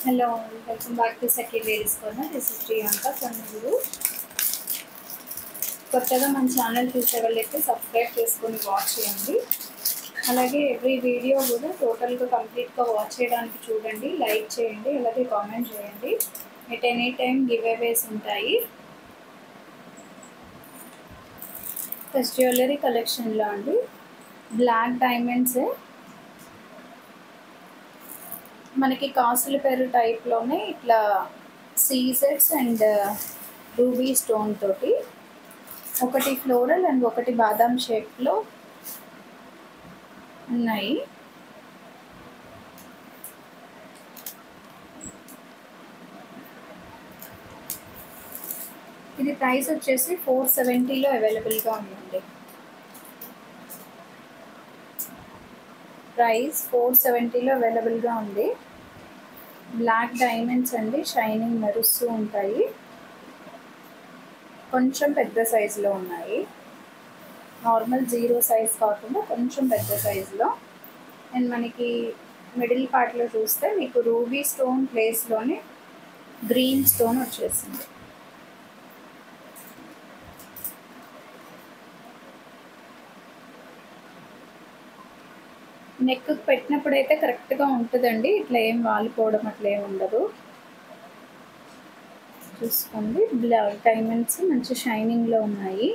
Hello, welcome back to Saki Ladies Corner. This is Priyanka from Guru. కొత్తగా మన channel చూసే వాళ్ళైతే subscribe చేసుకొని వాచ్ చేయండి. అలాగే ఎవ్రీ వీడియో కూడా టోటల్గా కంప్లీట్గా వాచ్ చేయడానికి చూడండి, లైక్ చేయండి, అలాగే కామెంట్ చేయండి. At any time giveaways ఉంటాయి. ఫస్ట్ జ్యువెలరీ కలెక్షన్లో అండి బ్లాక్ డైమండ్స్ మనకి కాసుల పేరు టైప్లోనే ఇట్లా సీజెడ్స్ అండ్ రూబీ స్టోన్ తోటి ఒకటి ఫ్లోరల్ అండ్ ఒకటి బాదాం షేప్లో ఉన్నాయి. ఇది ప్రైస్ వచ్చేసి 470లో అవైలబుల్గా ఉందండి. ప్రైస్ 470లో అవైలబుల్గా ఉంది. బ్లాక్ డైమండ్స్ అండి, షైనింగ్ మెరుస్తూ ఉంటాయి. కొంచెం పెద్ద సైజులో ఉన్నాయి. నార్మల్ 0 సైజ్ కాకుండా కొంచెం పెద్ద సైజులో. అండ్ మనకి మిడిల్ పార్ట్లో చూస్తే మీకు రూబీ స్టోన్ ప్లేస్లోనే గ్రీన్ స్టోన్ వచ్చేసింది. నెక్ పెట్టినప్పుడు అయితే కరెక్ట్గా ఉంటుందండి, ఇట్లా ఏం వాలిపోవడం అట్లా ఏమి ఉండదు. చూసుకోండి, బ్లాక్ డైమండ్స్ మంచి షైనింగ్లో ఉన్నాయి.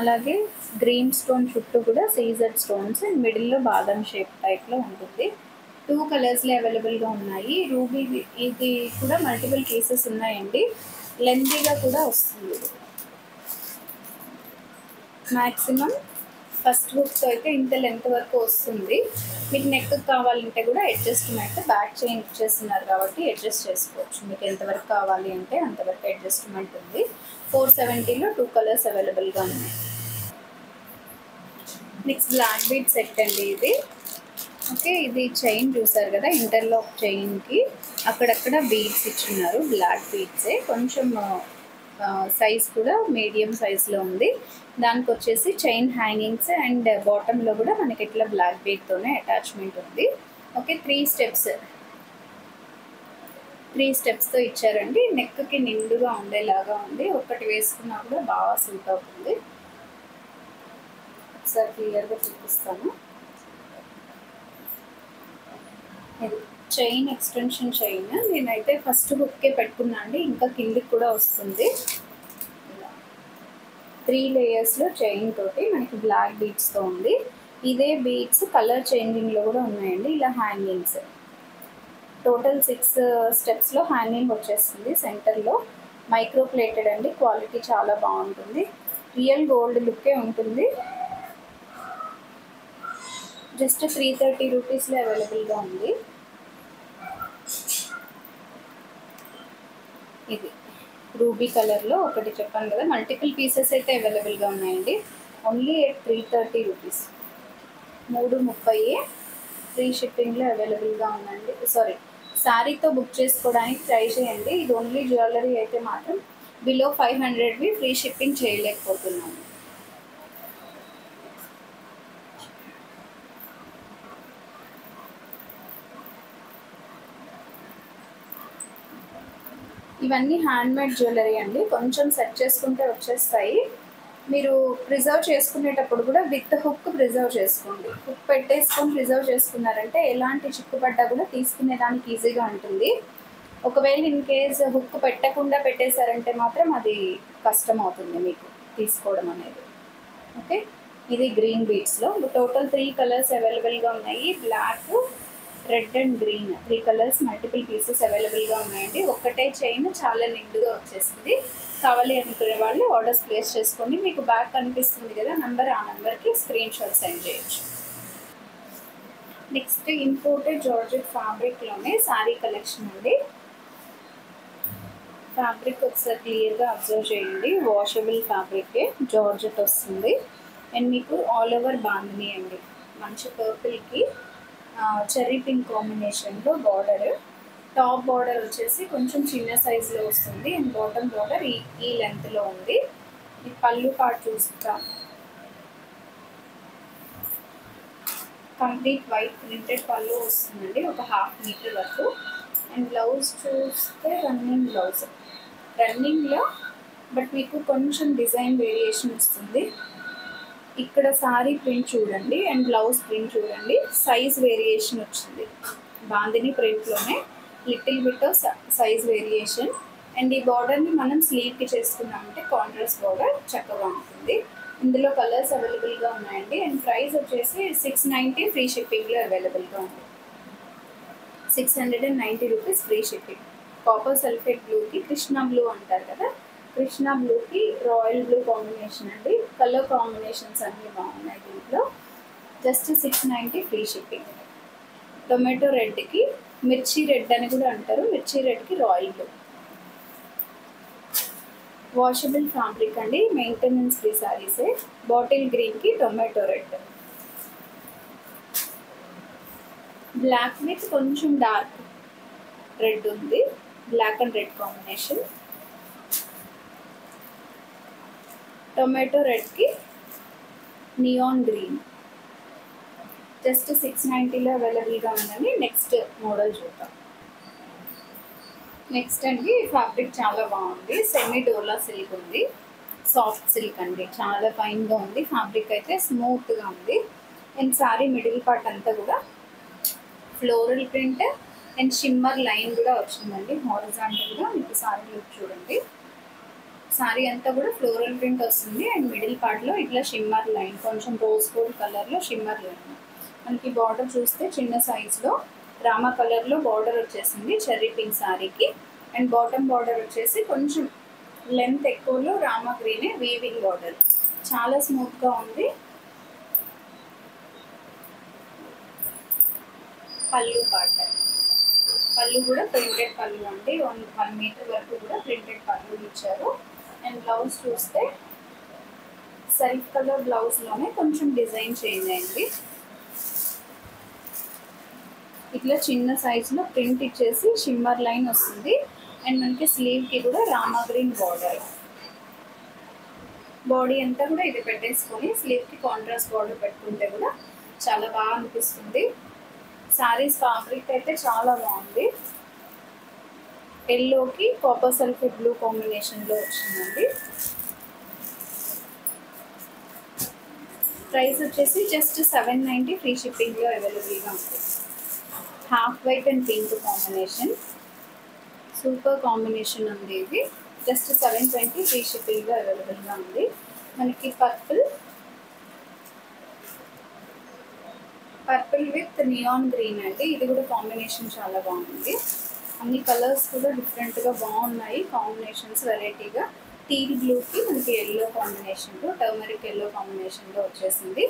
అలాగే గ్రీన్ స్టోన్ చుట్టూ కూడా సీజెడ్ స్టోన్స్ అండ్ మిడిల్లో బాదం షేప్ టైప్లో ఉంటుంది. 2 కలర్స్లో అవైలబుల్గా ఉన్నాయి. రూబీ ఇది కూడా మల్టిపుల్ పీసెస్ ఉన్నాయండి. లెంతీగా కూడా వస్తుంది. మ్యాక్సిమం ఫస్ట్ హుక్తో అయితే ఇంత లెంత్ వరకు వస్తుంది. మీకు నెక్ కావాలంటే కూడా అడ్జస్ట్మెంట్ బ్యాక్ చైన్ ఇచ్చేస్తున్నారు కాబట్టి అడ్జస్ట్ చేసుకోవచ్చు. మీకు ఎంతవరకు కావాలి అంటే అంతవరకు అడ్జస్ట్మెంట్ ఉంది. 470లో 2 కలర్స్ అవైలబుల్గా ఉన్నాయి. నెక్స్ట్ బ్లాక్ బీడ్ సెట్ అండి ఇది. ఓకే, ఇది చైన్ చూసారు కదా, ఇంటర్లాక్ చైన్కి అక్కడక్కడ బీడ్స్ ఇచ్చున్నారు. బ్లాక్ బీడ్సే, కొంచెం సైజ్ కూడా మీడియం సైజ్లో ఉంది. దానికి వచ్చేసి చైన్ హ్యాంగింగ్స్ అండ్ బాటంలో కూడా మనకి ఇట్లా బ్లాక్ బీడ్తోనే అటాచ్మెంట్ ఉంది. ఓకే, 3 స్టెప్స్తో ఇచ్చారండి. నెక్కి నిండుగా ఉండేలాగా ఉంది. ఒకటి వేసుకున్నా కూడా బాగా సూట్ అవుతుంది. ఒకసారి క్లియర్గా చూపిస్తాను. ఇది చైన్ ఎక్స్టెన్షన్ చైన్. నేనైతే ఫస్ట్ హుక్కే పెట్టుకున్నా అండి, ఇంకా కిందికి కూడా వస్తుంది. 3 లేయర్స్లో చైన్ తోటి మనకి బ్లాక్ బీడ్స్తో ఉంది. ఇదే బీడ్స్ కలర్ చేంజింగ్లో కూడా ఉన్నాయండి. ఇలా హ్యాంగింగ్స్ టోటల్ 6 స్టెప్స్లో హ్యాంగింగ్ వచ్చేస్తుంది. సెంటర్లో మైక్రో ప్లేటెడ్ అండి, క్వాలిటీ చాలా బాగుంటుంది. రియల్ గోల్డ్ లుక్కే ఉంటుంది. జస్ట్ 330 రూపీస్లో అవైలబుల్గా ఉంది. ఇది రూబీ కలర్లో ఒకటి చెప్పాను కదా, మల్టిపుల్ పీసెస్ అయితే అవైలబుల్గా ఉన్నాయండి. Only 330 rupees. 330 ఫ్రీ షిప్పింగ్లో అవైలబుల్గా ఉందండి. సారీ, శారీతో బుక్ చేసుకోవడానికి ట్రై చేయండి. ఇది ఓన్లీ జ్యువెలరీ అయితే మాత్రం బిలో 500వి ఫ్రీ షిప్పింగ్ చేయలేకపోతున్నాము. ఇవన్నీ హ్యాండ్మేడ్ జ్యువెలరీ అండి. కొంచెం సెట్ చేసుకుంటే వచ్చేస్తాయి. మీరు ప్రిజర్వ్ చేసుకునేటప్పుడు కూడా విత్ హుక్ ప్రిజర్వ్ చేసుకోండి. హుక్ పెట్టేసుకొని ప్రిజర్వ్ చేసుకున్నారంటే ఎలాంటి చిక్కుపడ్డా కూడా తీసుకునేదానికి ఈజీగా ఉంటుంది. ఒకవేళ ఇన్ కేస్ హుక్ పెట్టకుండా పెట్టేశారంటే మాత్రం అది కష్టం అవుతుంది మీకు తీసుకోవడం అనేది. ఓకే, ఇది గ్రీన్ బీడ్స్లో టోటల్ 3 కలర్స్ అవైలబుల్గా ఉన్నాయి. Black, red and green 3 colours multiple pieces అవైలబుల్గా ఉన్నాయండి. ఒక్కటే చైన్ చాలా నిండుగా వచ్చేసింది. కావాలి అనుకునే వాళ్ళు ఆర్డర్స్ ప్లేస్ చేసుకోండి. మీకు బ్యాక్ కనిపిస్తుంది కదా నంబర్, ఆ నెంబర్కి స్క్రీన్ షాట్ సెండ్ చేయొచ్చు. నెక్స్ట్ ఇంపోర్టెడ్ జార్జెట్ ఫ్యాబ్రిక్లోనే శారీ కలెక్షన్ అండి. ఫ్యాబ్రిక్ ఒకసారి క్లియర్గా అబ్జర్వ్ చేయండి. వాషబుల్ ఫ్యాబ్రికే, జార్జెట్ వస్తుంది. అండ్ మీకు ఆల్ ఓవర్ బాందిని అండి. మంచి పర్పుల్కి చెర్రీ పింక్ కాంబినేషన్లో బార్డర్. టాప్ బార్డర్ వచ్చేసి కొంచెం చిన్న సైజులో వస్తుంది అండ్ బాటమ్ బార్డర్ ఈ లెంత్లో ఉంది. ఈ పళ్ళు పార్ట్ చూస్తాం, కంప్లీట్ వైట్ ప్రింటెడ్ పళ్ళు వస్తుందండి, ఒక 1/2 మీటర్ వరకు. అండ్ బ్లౌజ్ చూస్తే రన్నింగ్లో బట్ మీకు కొంచెం డిజైన్ వేరియేషన్ వస్తుంది. ఇక్కడ సారీ ప్రింట్ చూడండి అండ్ బ్లౌజ్ ప్రింట్ చూడండి, సైజ్ వేరియేషన్ వచ్చింది. బాందిని ప్రింట్లోనే little bit of size variation. And ఈ బార్డర్ని మనం స్లీవ్కి చేసుకున్నామంటే కాంట్రాస్ట్ బార్డర్ చక్కగా ఉంటుంది. ఇందులో కలర్స్ అవైలబుల్గా ఉన్నాయండి. అండ్ ప్రైస్ వచ్చేసి 690 ఫ్రీ షిప్పింగ్లో అవైలబుల్గా ఉంది. 690 rupees free shipping. Copper sulphate బ్లూకి కృష్ణ బ్లూ అంటారు కదా, కృష్ణ బ్లూకి రాయల్ బ్లూ కాంబినేషన్ అండి. కలర్ కాంబినేషన్స్ అన్నీ బాగున్నాయి దీంట్లో. Just 690 free shipping. టొమాటో రెడ్కి మిర్చి రెడ్ అని కూడా అంటారు, మిర్చి రెడ్కి రాయల్ బ్లూ. వాషబుల్ ఫ్యాబ్రిక్ అండి, మెయింటెనెన్స్ ఫ్రీ సారీసే. బాటిల్ గ్రీన్కి టొమాటో రెడ్. బ్లాక్ విత్ కొంచెం డార్క్ రెడ్ ఉంది, black and red combination. Tomato రెడ్కి నియాన్ గ్రీన్. జస్ట్ 690లో అవైలబుల్గా ఉందండి. నెక్స్ట్ మోడల్ చూద్దాం. నెక్స్ట్ అండి ఫ్యాబ్రిక్ చాలా బాగుంది, సెమీ డోలా సిల్క్ ఉంది, సాఫ్ట్ సిల్క్ అండి, చాలా ఫైన్గా ఉంది. ఫ్యాబ్రిక్ అయితే స్మూత్గా ఉంది. అండ్ సారీ మిడిల్ పార్ట్ అంతా కూడా floral print and shimmer line కూడా వచ్చిందండి హారిజాంటల్గా. మీకు సారీ లుక్ చూడండి, సారీ అంతా కూడా ఫ్లోరల్ ప్రింట్ వస్తుంది. అండ్ మిడిల్ పార్ట్లో ఇట్లా షిమ్మర్ లైన్, కొంచెం రోజ్ గోల్డ్ కలర్లో షిమ్మర్ లైన్. మనకి బార్డర్ చూస్తే చిన్న సైజులో రామా కలర్లో బార్డర్ వచ్చేసింది చెర్రీ పింక్ సారీకి. అండ్ బాటమ్ బార్డర్ వచ్చేసి కొంచెం లెంత్ ఎక్కువలో రామా గ్రీనే వీవింగ్ బార్డర్, చాలా స్మూత్గా ఉంది. పళ్ళు కూడా ప్రింటెడ్ పళ్ళు అండి, 1 మీటర్ వరకు కూడా ప్రింటెడ్ పళ్ళు ఇచ్చారు. అండ్ బ్లౌజ్ చూస్తే సెల్ఫ్ కలర్ బ్లౌజ్లోనే కొంచెం డిజైన్ చేంజ్ అయింది. ఇట్లా చిన్న సైజులో ప్రింట్ ఇచ్చేసి షిమ్మర్ లైన్ వస్తుంది. అండ్ మనకి స్లీవ్కి కూడా రామా గ్రీన్ బార్డర్. బాడీ అంతా కూడా ఇది పెట్టేసుకొని స్లీవ్కి కాంట్రాస్ట్ బార్డర్ పెట్టుకుంటే కూడా చాలా బాగా అనిపిస్తుంది. శారీస్ ఫ్యాబ్రిక్ అయితే చాలా బాగుంది. ఎల్లోకి కాపర్ సల్ఫేట్ బ్లూ కాంబినేషన్లో వచ్చిందండి. ప్రైస్ వచ్చేసి జస్ట్ 790 ఫ్రీ షిప్పింగ్లో అవైలబుల్గా ఉంది. Half white and pink combination, super combination ఉంది ఇది. జస్ట్ 720 ఫ్రీ షిప్పింగ్లో అవైలబుల్గా ఉంది. మనకి పర్పుల్ విత్ నియాన్ గ్రీన్ అండి, ఇది కూడా కాంబినేషన్ చాలా బాగుంది. అన్ని కలర్స్ కూడా డిఫరెంట్గా బాగున్నాయి, కాంబినేషన్స్ వెరైటీగా. టీల్ బ్లూకి మనకి ఎల్లో కాంబినేషన్లో, టర్మరిక్ ఎల్లో కాంబినేషన్లో వచ్చేసింది.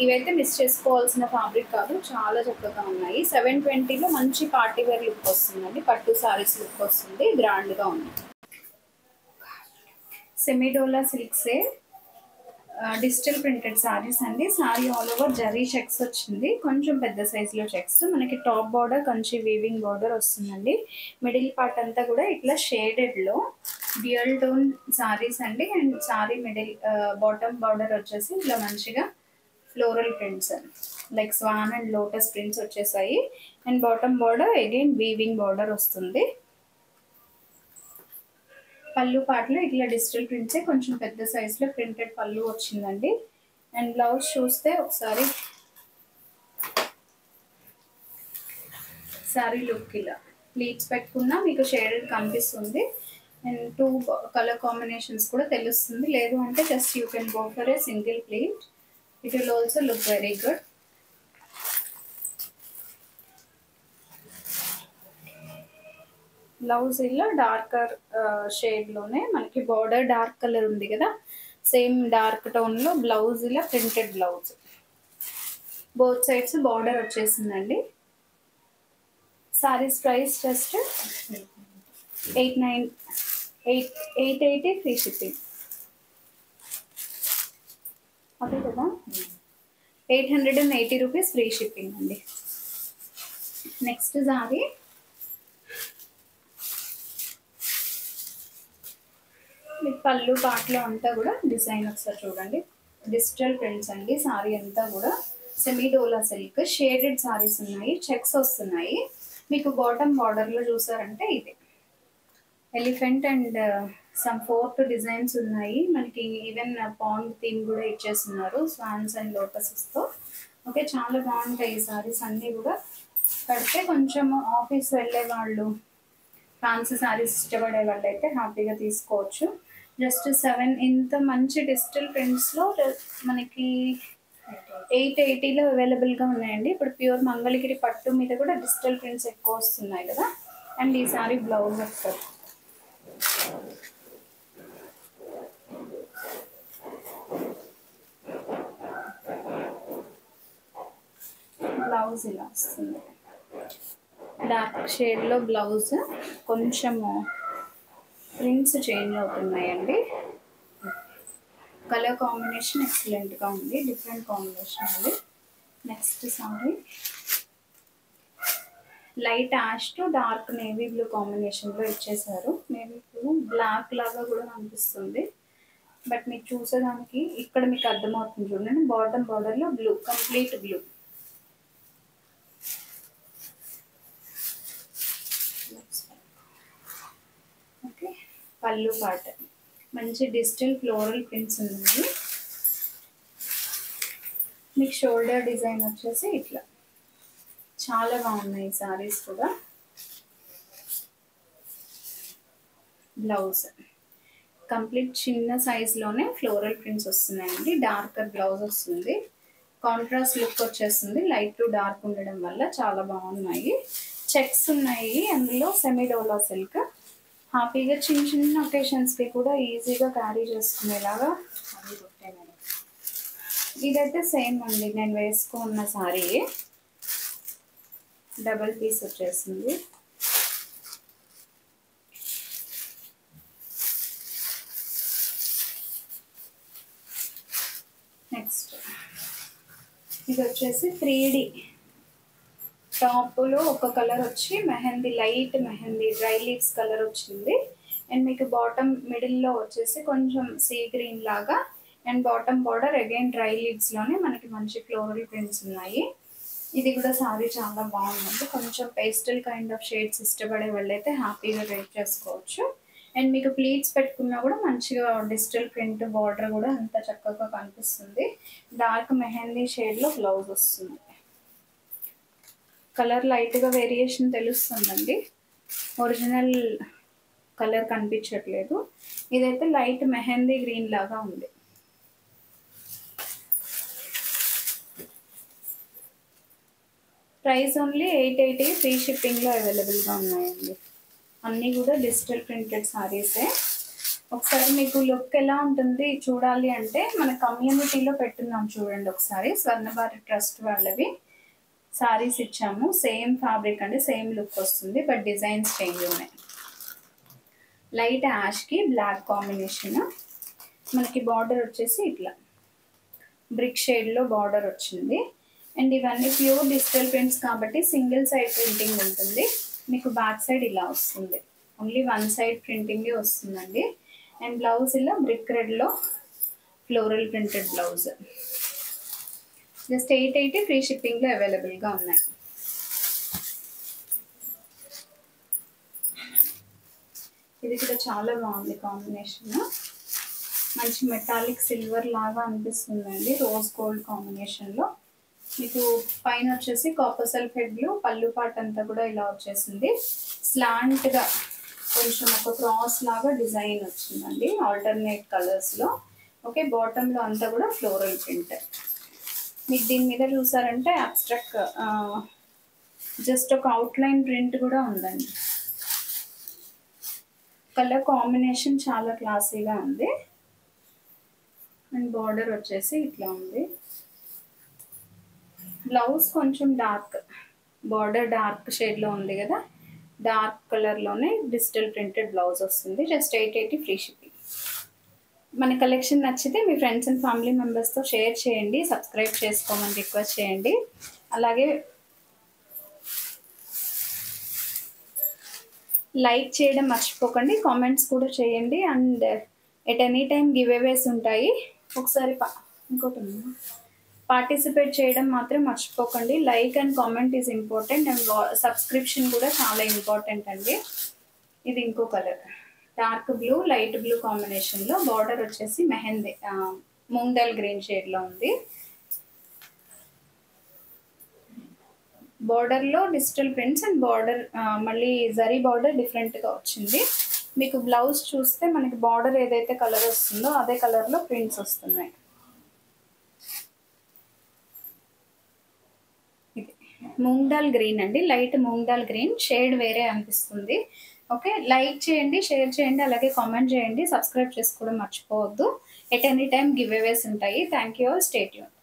ఇవైతే మిస్ చేసుకోవాల్సిన ఫ్యాబ్రిక్ కాదు, చాలా చక్కగా ఉన్నాయి. 720లో మంచి పార్టీ వేర్ లుక్ వస్తుందండి, పట్టు సారీస్ లుక్ వస్తుంది, గ్రాండ్గా ఉంది. సెమీడోలా సిల్క్సే డిజిటల్ ప్రింటెడ్ సారీస్ అండి. Sari all over zari checks వచ్చింది, కొంచెం పెద్ద సైజులో చెక్స్. మనకి top border Kanchi weaving border వస్తుందండి. మిడిల్ పార్ట్ అంతా కూడా ఇట్లా షేడెడ్లో డ్యూయల్ టోన్ సారీస్ అండి. And sari middle bottom border వచ్చేసి ఇట్లా మంచిగా floral prints like swan and lotus prints వచ్చేసాయి. And bottom border again weaving border వస్తుంది. పళ్ళు పాటలో ఇట్లా డిజిటల్ ప్రింట్సే కొంచెం పెద్ద సైజులో ప్రింటెడ్ పళ్ళు వచ్చిందండి. అండ్ బ్లౌజ్ చూస్తే ఒకసారి సారీ లుక్ ఇలా ప్లీట్స్ పెట్టుకున్నా మీకు షేడెడ్ కనిపిస్తుంది. అండ్ 2 కలర్ కాంబినేషన్స్ కూడా తెలుస్తుంది. లేదు అంటే just you can go for a single pleat, it will also look very good. Blouse ఇలా డార్కర్ షేడ్లోనే మనకి బార్డర్ డార్క్ కలర్ ఉంది కదా, సేమ్ డార్క్ టోన్లో బ్లౌజ్ ఇలా printed blouse, both sides border వచ్చేసిందండి. Saris price just 880 free shipping. అదే కదా, 880 రూపీస్ ఫ్రీ షిప్పింగ్ అండి. నెక్స్ట్ సారీ మీకు పళ్ళు పాటలో అంతా కూడా డిజైన్ ఒకసారి చూడండి, డిజిటల్ ప్రింట్స్ అండి. సారీ అంతా కూడా సెమీ డోలా సిల్క్ షేడెడ్ సారీస్ ఉన్నాయి, చెక్స్ వస్తున్నాయి. మీకు బాటమ్ బార్డర్లో చూసారంటే ఇది elephant and some fourth designs ఉన్నాయి. మనకి ఈవెన్ పాండ్ థీమ్ కూడా ఇచ్చేస్తున్నారు స్వాన్స్ అండ్ లోటసెస్తో. ఓకే, చాలా బాగుంటాయి ఈ సారీస్ అన్నీ కూడా. కడితే కొంచెం ఆఫీస్ వెళ్ళే వాళ్ళు, ఫ్యాన్సీ సారీస్ ఇష్టపడే వాళ్ళు అయితే హ్యాపీగా తీసుకోవచ్చు. జస్ట్ 7 ఇంత మంచి డిజిటల్ ప్రింట్స్లో మనకి 880లో అవైలబుల్గా ఉన్నాయండి. ఇప్పుడు ప్యూర్ మంగళగిరి పట్టు మీద కూడా డిజిటల్ ప్రింట్స్ ఎక్కువ వస్తున్నాయి కదా. అండ్ ఈ సారీ బ్లౌజ్ వస్తుంది. బ్లౌజ్ ఇలా వస్తుంది, డార్క్ షేడ్లో బ్లౌజ్. కొంచెము ప్రింట్స్ చేంజ్ అవుతున్నాయండి. కలర్ కాంబినేషన్ ఎక్సలెంట్గా ఉంది, డిఫరెంట్ కాంబినేషన్ ఉంది. Next sari light ash to dark navy blue కాంబినేషన్లో ఇచ్చేసారు. నేవీ బ్లూ బ్లాక్ లాగా కూడా అనిపిస్తుంది, బట్ మీకు చూసేదానికి ఇక్కడ మీకు అర్థమవుతుంది చూడండి. బాటమ్ బార్డర్లో బ్లూ, కంప్లీట్ బ్లూ. ఓకే, పళ్ళు పాట మంచి డిజిటల్ ఫ్లోరల్ ప్రింట్స్ ఉన్నాయి. మీకు షోల్డర్ డిజైన్ వచ్చేసి ఇట్లా చాలా బాగున్నాయి సారీస్ కూడా. బ్లౌజ్ కంప్లీట్ చిన్న సైజ్లోనే ఫ్లోరల్ ప్రింట్స్ వస్తున్నాయండి. డార్కర్ బ్లౌజ్ వస్తుంది, కాంట్రాస్ట్ లుక్ వచ్చేస్తుంది. లైట్ టు డార్క్ ఉండడం వల్ల చాలా బాగున్నాయి. చెక్స్ ఉన్నాయి అందులో, సెమీ డోలా సిల్క్. హ్యాపీగా చిన్న చిన్న ఒకేషన్స్కి కూడా ఈజీగా క్యారీ చేసుకునేలాగా. ఇదైతే సేమ్ అండి, నేను వేసుకున్న సారీ డబల్ పీస్ వచ్చేసింది. నెక్స్ట్ ఇది వచ్చేసి 3D టాప్లో ఒక కలర్ వచ్చి mehndi, light mehndi dry leaves colour వచ్చింది. అండ్ మీకు బాటమ్ మిడిల్లో వచ్చేసి కొంచెం సీ గ్రీన్ లాగా, and bottom border again dry లీవ్స్లోనే మనకి మంచి ఫ్లోరల్ ప్రింట్స్ ఉన్నాయి. ఇది కూడా సారీ చాలా బాగుంది. కొంచెం పేస్టల్ కైండ్ ఆఫ్ షేడ్స్ ఇష్టపడే వాళ్ళైతే హ్యాపీగా రేట్ చేసుకోవచ్చు. అండ్ మీకు ప్లీట్స్ పెట్టుకున్నా కూడా మంచిగా డిజిటల్ ప్రింట్ బార్డర్ కూడా అంత చక్కగా కనిపిస్తుంది. డార్క్ మెహందీ షేడ్లో బ్లౌజ్ వస్తుంది. కలర్ లైట్గా వేరియేషన్ తెలుస్తుందండి, ఒరిజినల్ కలర్ కనిపించట్లేదు. ఇదైతే లైట్ మెహందీ గ్రీన్ లాగా ఉంది. ప్రైస్ ఓన్లీ 880, ఫ్రీ షిప్పింగ్లో అవైలబుల్గా ఉన్నాయండి. అన్నీ కూడా డిజిటల్ ప్రింటెడ్ సారీసే. ఒకసారి మీకు లుక్ ఎలా ఉంటుంది చూడాలి అంటే మన కమ్యూనిటీలో పెట్టున్నాం చూడండి ఒకసారి. స్వర్ణభారత్ ట్రస్ట్ వాళ్ళవి సారీస్ ఇచ్చాము. సేమ్ ఫ్యాబ్రిక్ అండి, సేమ్ లుక్ వస్తుంది, బట్ డిజైన్స్ చేంజ్ ఉన్నాయి. లైట్ యాష్కి బ్లాక్ కాంబినేషన్. మనకి బార్డర్ వచ్చేసి ఇట్లా బ్రిక్ షేడ్లో బార్డర్ వచ్చింది. అండ్ ఇవన్నీ ప్యూర్ డిజిటల్ ప్రింట్స్ కాబట్టి సింగిల్ సైడ్ ప్రింటింగ్ ఉంటుంది. మీకు బ్యాక్ సైడ్ ఇలా వస్తుంది, ఓన్లీ వన్ సైడ్ ప్రింటింగే వస్తుందండి. అండ్ బ్లౌజ్ ఇలా బ్రిక్ రెడ్లో floral printed blouse. Just 880, free షిప్పింగ్లో అవైలబుల్గా ఉన్నాయి. ఇది కూడా చాలా బాగుంది కాంబినేషన్. మంచి మెటాలిక్ సిల్వర్ లాగా అనిపిస్తుందండి, రోజ్ గోల్డ్ కాంబినేషన్లో. మీకు పైన వచ్చేసి కాపర్ సల్ఫేట్ బ్లూ, పళ్ళు పాట్ అంతా కూడా ఇలా వచ్చేసింది. స్లాంట్గా కొంచెం ఒక క్రాస్ లాగా డిజైన్ వచ్చిందండి ఆల్టర్నేట్ కలర్స్లో. ఓకే, బాటంలో అంతా కూడా ఫ్లోరల్ ప్రింట్. మీకు దీని మీద చూసారంటే అబ్స్ట్రాక్ట్ జస్ట్ ఒక అవుట్లైన్ ప్రింట్ కూడా ఉందండి. కలర్ కాంబినేషన్ చాలా క్లాసీగా ఉంది. అండ్ బార్డర్ వచ్చేసి ఇట్లా ఉంది. బ్లౌజ్ కొంచెం డార్క్, బార్డర్ డార్క్ షేడ్లో ఉంది కదా, డార్క్ కలర్లోనే డిజిటల్ ప్రింటెడ్ బ్లౌజ్ వస్తుంది. Just 880, free shipping. మన కలెక్షన్ నచ్చితే మీ ఫ్రెండ్స్ అండ్ ఫ్యామిలీ మెంబర్స్తో షేర్ చేయండి, సబ్స్క్రైబ్ చేసుకోమని రిక్వెస్ట్ చేయండి. అలాగే లైక్ చేయడం మర్చిపోకండి, కామెంట్స్ కూడా చేయండి. And at any time giveaways ఉంటాయి. ఒకసారి ఇంకోటి పార్టిసిపేట్ చేయడం మాత్రం మర్చిపోకండి. Like and comment is important and subscription కూడా చాలా ఇంపార్టెంట్ అండి. ఇది ఇంకో colour dark blue light blue కాంబినేషన్లో బార్డర్ వచ్చేసి మెహందీ మూంగ్ దాల్ గ్రీన్ షేడ్లో ఉంది. బార్డర్లో డిజిటల్ ప్రింట్స్ అండ్ బార్డర్ మళ్ళీ జరీ బార్డర్ డిఫరెంట్గా వచ్చింది. మీకు బ్లౌజ్ చూస్తే మనకి బార్డర్ ఏదైతే కలర్ వస్తుందో అదే కలర్లో ప్రింట్స్ వస్తున్నాయి. ఇది మూంగ్ దాల్ గ్రీన్ అండి, light moong dal green shade వేరే అనిపిస్తుంది. ఓకే, లైక్ చేయండి, షేర్ చేయండి, అలాగే కామెంట్ చేయండి, సబ్స్క్రైబ్ చేసుకోవడం మర్చిపోవద్దు. ఎట్ ఎనీ టైమ్ గివ్ అవేస్ ఉంటాయి. Thank you, stay tune.